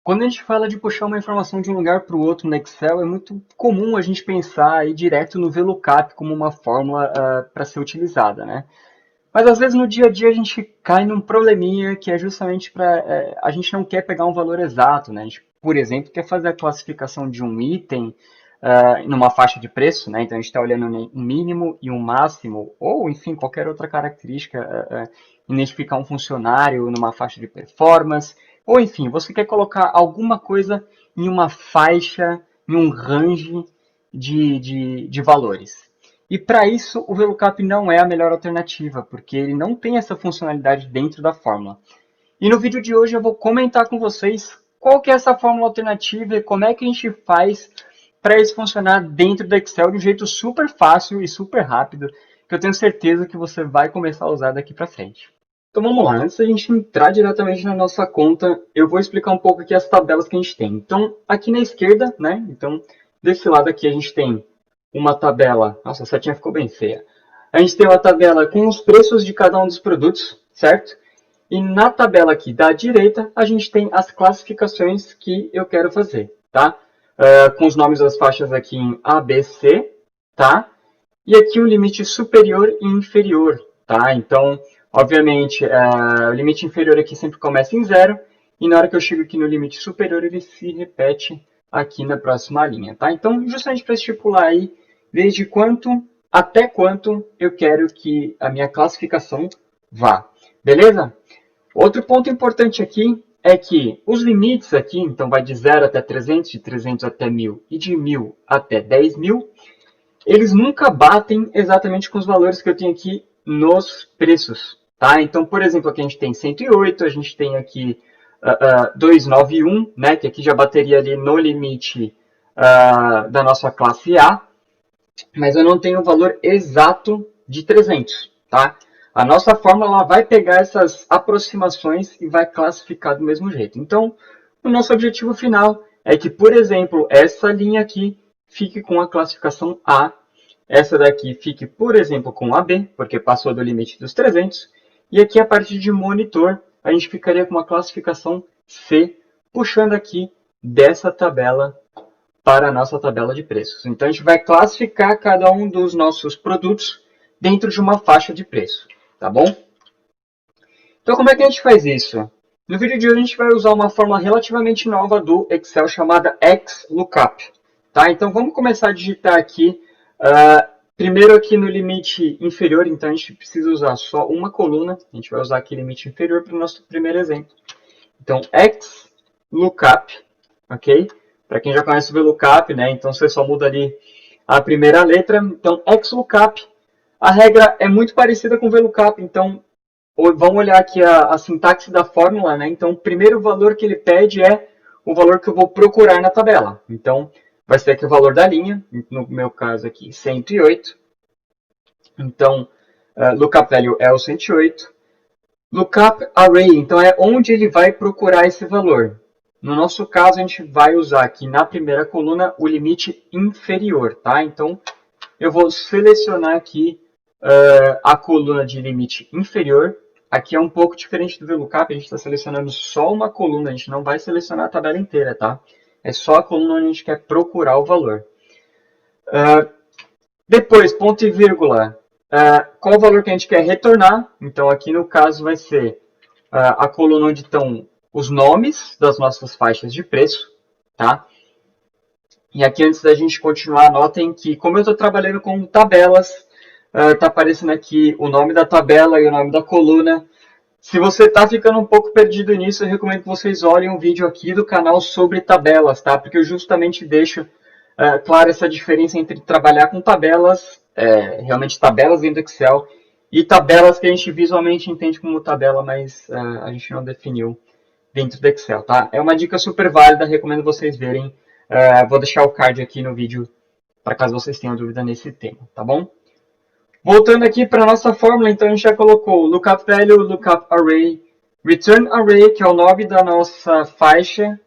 Quando a gente fala de puxar uma informação de um lugar para o outro no Excel, é muito comum a gente pensar aí direto no VLOOKUP como uma fórmula para ser utilizada, né? Mas às vezes no dia a dia a gente cai num probleminha que é justamente para a gente não quer pegar um valor exato, né? A gente, por exemplo, quer fazer a classificação de um item numa faixa de preço, né? Então a gente está olhando um mínimo e um máximo, ou enfim, qualquer outra característica, identificar um funcionário numa faixa de performance, ou enfim, você quer colocar alguma coisa em uma faixa, em um range de valores. E para isso, o VLOOKUP não é a melhor alternativa, porque ele não tem essa funcionalidade dentro da fórmula. E no vídeo de hoje eu vou comentar com vocês qual que é essa fórmula alternativa e como é que a gente faz para isso funcionar dentro do Excel de um jeito super fácil e super rápido, que eu tenho certeza que você vai começar a usar daqui para frente. Então vamos lá, antes da gente entrar diretamente na nossa conta, eu vou explicar um pouco aqui as tabelas que a gente tem. Então, aqui na esquerda, né? Então, desse lado aqui a gente tem uma tabela. Nossa, a setinha ficou bem feia. A gente tem uma tabela com os preços de cada um dos produtos, certo? E na tabela aqui da direita, a gente tem as classificações que eu quero fazer, tá? Com os nomes das faixas aqui em A, B, C, tá? E aqui o limite superior e inferior, tá? Então, obviamente, o limite inferior aqui sempre começa em zero, e na hora que eu chego aqui no limite superior, ele se repete aqui na próxima linha, tá? Então, justamente para estipular aí desde quanto até quanto eu quero que a minha classificação vá, beleza? Outro ponto importante aqui é que os limites aqui, então vai de 0 até 300, de 300 até 1000 e de 1000 até 10.000, eles nunca batem exatamente com os valores que eu tenho aqui nos preços, tá? Então, por exemplo, aqui a gente tem 108, a gente tem aqui 291, né, que aqui já bateria ali no limite da nossa classe A, mas eu não tenho o valor exato de 300, tá? A nossa fórmula ela vai pegar essas aproximações e vai classificar do mesmo jeito. Então, o nosso objetivo final é que, por exemplo, essa linha aqui fique com a classificação A, essa daqui fique, por exemplo, com a B, porque passou do limite dos 300, e aqui a partir de monitor, a gente ficaria com uma classificação C, puxando aqui dessa tabela para a nossa tabela de preços. Então, a gente vai classificar cada um dos nossos produtos dentro de uma faixa de preço, tá bom? Então, como é que a gente faz isso? No vídeo de hoje, a gente vai usar uma fórmula relativamente nova do Excel chamada XLOOKUP. Tá? Então, vamos começar a digitar aqui, primeiro aqui no limite inferior, então a gente precisa usar só uma coluna, a gente vai usar aqui limite inferior para o nosso primeiro exemplo. Então, XLOOKUP, ok? Para quem já conhece o VLOOKUP, né? Então você só muda ali a primeira letra. Então, XLOOKUP, a regra é muito parecida com o VLOOKUP. Então, vamos olhar aqui a sintaxe da fórmula, né? Então, o primeiro valor que ele pede é o valor que eu vou procurar na tabela. Então, vai ser aqui o valor da linha, no meu caso aqui, 108. Então, lookup value é o 108. Lookup array, então é onde ele vai procurar esse valor. No nosso caso, a gente vai usar aqui na primeira coluna o limite inferior, tá? Então, eu vou selecionar aqui a coluna de limite inferior. Aqui é um pouco diferente do VLOOKUP, a gente está selecionando só uma coluna, a gente não vai selecionar a tabela inteira, tá? É só a coluna onde a gente quer procurar o valor. Depois, ponto e vírgula, qual o valor que a gente quer retornar? Então, aqui no caso vai ser a coluna onde estão os nomes das nossas faixas de preço, tá? E aqui, antes da gente continuar, notem que, como eu estou trabalhando com tabelas, está aparecendo aqui o nome da tabela e o nome da coluna. Se você está ficando um pouco perdido nisso, eu recomendo que vocês olhem um vídeo aqui do canal sobre tabelas, tá? Porque eu justamente deixo clara essa diferença entre trabalhar com tabelas, realmente tabelas dentro do Excel, e tabelas que a gente visualmente entende como tabela, mas a gente não definiu dentro do Excel, tá? É uma dica super válida, recomendo vocês verem. Vou deixar o card aqui no vídeo para caso vocês tenham dúvida nesse tema, tá bom? Voltando aqui para a nossa fórmula, então a gente já colocou lookup value, lookup array, return array, que é o nome da nossa faixa,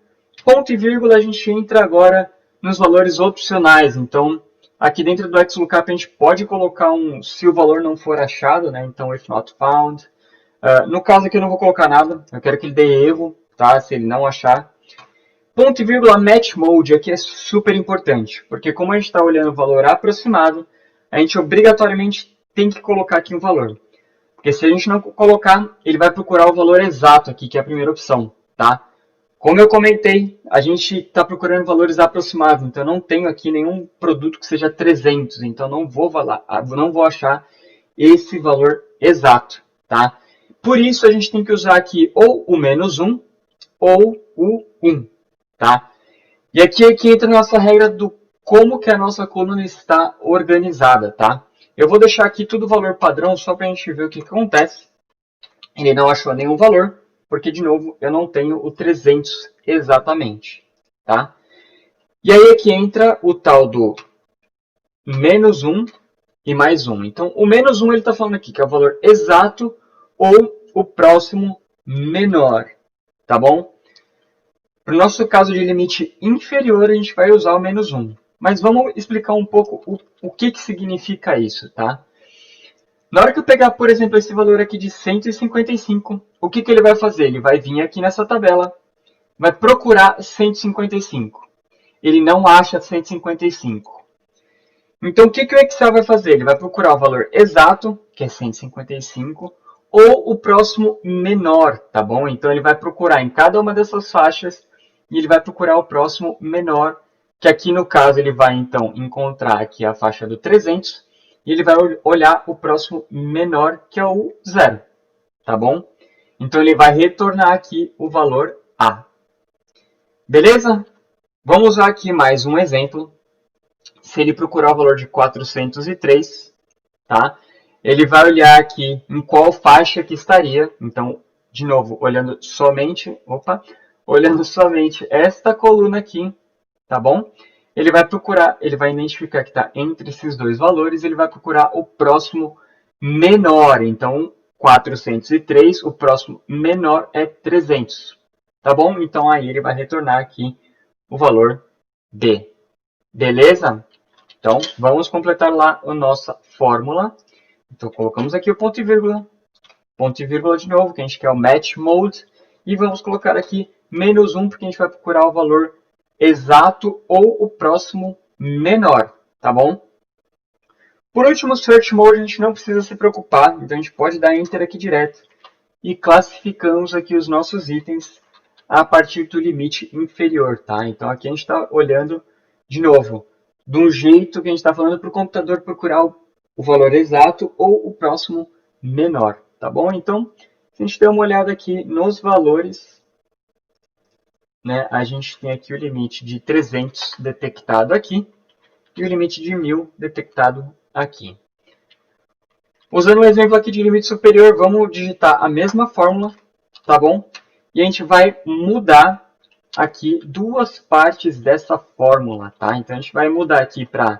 ponto e vírgula, a gente entra agora nos valores opcionais. Então, aqui dentro do XLOOKUP a gente pode colocar se o valor não for achado, né? Então, if not found. No caso aqui eu não vou colocar nada, eu quero que ele dê erro, tá? Se ele não achar. Ponto e vírgula match mode aqui é super importante, porque como a gente está olhando o valor aproximado, a gente obrigatoriamente tem que colocar aqui um valor. Porque se a gente não colocar, ele vai procurar o valor exato aqui, que é a primeira opção, tá? Como eu comentei, a gente está procurando valores aproximados, então eu não tenho aqui nenhum produto que seja 300, então não vou achar esse valor exato, tá? Por isso a gente tem que usar aqui ou o -1 ou o 1, tá? E aqui é que entra a nossa regra do como que a nossa coluna está organizada, tá? Eu vou deixar aqui tudo valor padrão só para a gente ver o que acontece. Ele não achou nenhum valor, porque, de novo, eu não tenho o 300 exatamente, tá? E aí aqui entra o tal do -1 e mais 1. Então, o -1 ele está falando aqui que é o valor exato ou o próximo menor, tá bom? Para o nosso caso de limite inferior, a gente vai usar o -1. Mas vamos explicar um pouco o que significa isso, tá? Na hora que eu pegar, por exemplo, esse valor aqui de 155, o que ele vai fazer? Ele vai vir aqui nessa tabela, vai procurar 155. Ele não acha 155. Então, o que o Excel vai fazer? Ele vai procurar o valor exato, que é 155, ou o próximo menor, tá bom? Então, ele vai procurar em cada uma dessas faixas e ele vai procurar o próximo menor, que aqui no caso ele vai então encontrar aqui a faixa do 300 e ele vai olhar o próximo menor, que é o 0, tá bom? Então, ele vai retornar aqui o valor A. Beleza? Vamos usar aqui mais um exemplo. Se ele procurar o valor de 403, tá? Ele vai olhar aqui em qual faixa que estaria. Então, de novo, olhando somente esta coluna aqui, tá bom? Ele vai procurar, ele vai identificar que está entre esses dois valores, ele vai procurar o próximo menor. Então, 403, o próximo menor é 300, tá bom? Então, aí ele vai retornar aqui o valor D. Beleza? Então, vamos completar lá a nossa fórmula. Então, colocamos aqui o ponto e vírgula de novo, que a gente quer o match mode, e vamos colocar aqui -1, porque a gente vai procurar o valor exato ou o próximo menor, tá bom? Por último, search mode, a gente não precisa se preocupar, então a gente pode dar enter aqui direto, e classificamos aqui os nossos itens a partir do limite inferior, tá? Então, aqui a gente está olhando, de novo, de um jeito que a gente está falando para o computador procurar o valor exato ou o próximo menor, tá bom? Então, se a gente der uma olhada aqui nos valores, né, a gente tem aqui o limite de 300 detectado aqui e o limite de 1000 detectado aqui. Usando um exemplo aqui de limite superior, vamos digitar a mesma fórmula, tá bom? E a gente vai mudar aqui duas partes dessa fórmula, tá? Então, a gente vai mudar aqui para...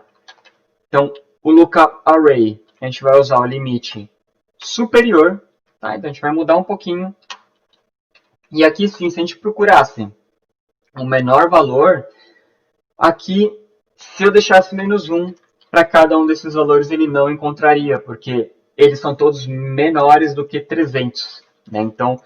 Então, o lookup array, a gente vai usar o limite superior, tá? Então, a gente vai mudar um pouquinho. E aqui sim, se a gente procurasse o menor valor, aqui, se eu deixasse -1 para cada um desses valores, ele não encontraria, porque eles são todos menores do que 300, né? Então,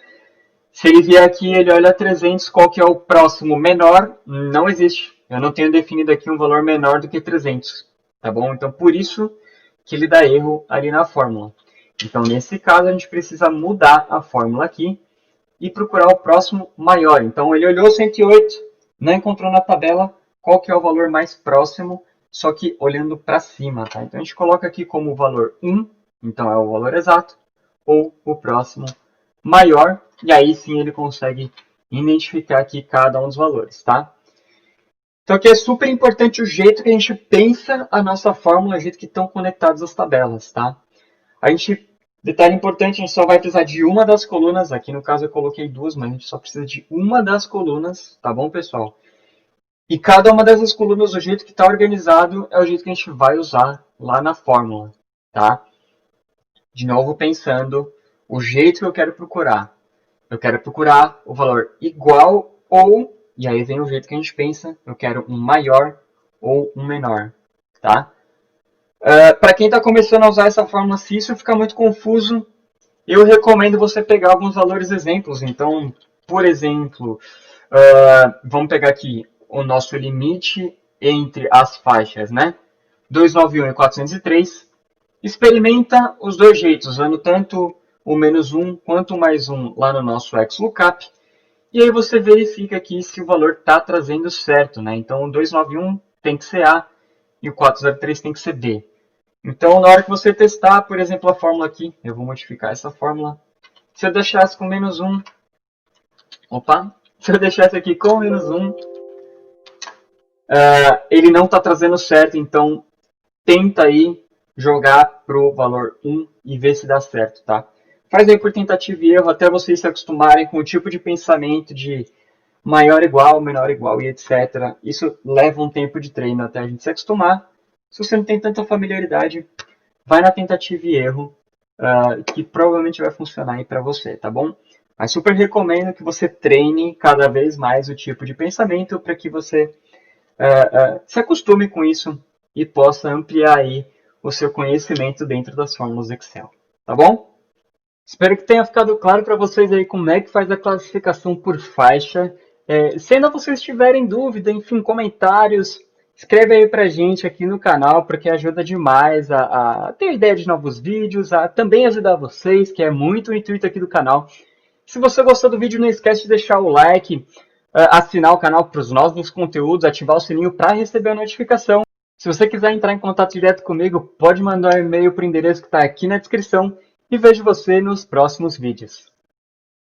se ele vier aqui, ele olha 300, qual que é o próximo menor? Não existe. Eu não tenho definido aqui um valor menor do que 300, tá bom? Então, por isso que ele dá erro ali na fórmula. Então, nesse caso, a gente precisa mudar a fórmula aqui e procurar o próximo maior. Então, ele olhou 108, não encontrou na tabela qual que é o valor mais próximo, só que olhando para cima, tá? Então, a gente coloca aqui como valor 1, então é o valor exato, ou o próximo maior, e aí sim ele consegue identificar aqui cada um dos valores, tá? Então aqui é super importante o jeito que a gente pensa a nossa fórmula, o jeito que estão conectadas as tabelas, tá? Detalhe importante, a gente só vai precisar de uma das colunas, aqui no caso eu coloquei duas, mas a gente só precisa de uma das colunas, tá bom, pessoal? E cada uma dessas colunas, o jeito que está organizado, é o jeito que a gente vai usar lá na fórmula, tá? De novo, pensando o jeito que eu quero procurar. Eu quero procurar o valor igual ou, e aí vem o jeito que a gente pensa, eu quero um maior ou um menor, tá? Para quem está começando a usar essa fórmula, se isso ficar muito confuso, eu recomendo você pegar alguns valores exemplos. Então, por exemplo, Vamos pegar aqui o nosso limite entre as faixas, né? 291 e 403. Experimenta os dois jeitos, usando tanto o -1 quanto o +1 lá no nosso XLOOKUP. E aí você verifica aqui se o valor está trazendo certo, né? Então o 291 tem que ser A e o 403 tem que ser B. Então na hora que você testar, por exemplo, a fórmula aqui, eu vou modificar essa fórmula. Se eu deixasse com -1, se eu deixasse aqui com -1, ele não está trazendo certo, então tenta aí jogar pro valor 1 e ver se dá certo, tá? Faz aí por tentativa e erro até vocês se acostumarem com o tipo de pensamento de maior igual, menor igual e etc. Isso leva um tempo de treino até a gente se acostumar. Se você não tem tanta familiaridade, vai na tentativa e erro, que provavelmente vai funcionar aí para você, tá bom? Mas super recomendo que você treine cada vez mais o tipo de pensamento para que você se acostume com isso e possa ampliar aí o seu conhecimento dentro das fórmulas Excel, tá bom? Espero que tenha ficado claro para vocês aí como é que faz a classificação por faixa. Se ainda vocês tiverem dúvida, enfim, comentários, escreve aí pra gente aqui no canal, porque ajuda demais a ter ideia de novos vídeos, a também ajudar vocês, que é muito o intuito aqui do canal. Se você gostou do vídeo, não esquece de deixar o like, assinar o canal para os novos conteúdos, ativar o sininho para receber a notificação. Se você quiser entrar em contato direto comigo, pode mandar um e-mail para o endereço que está aqui na descrição e vejo você nos próximos vídeos.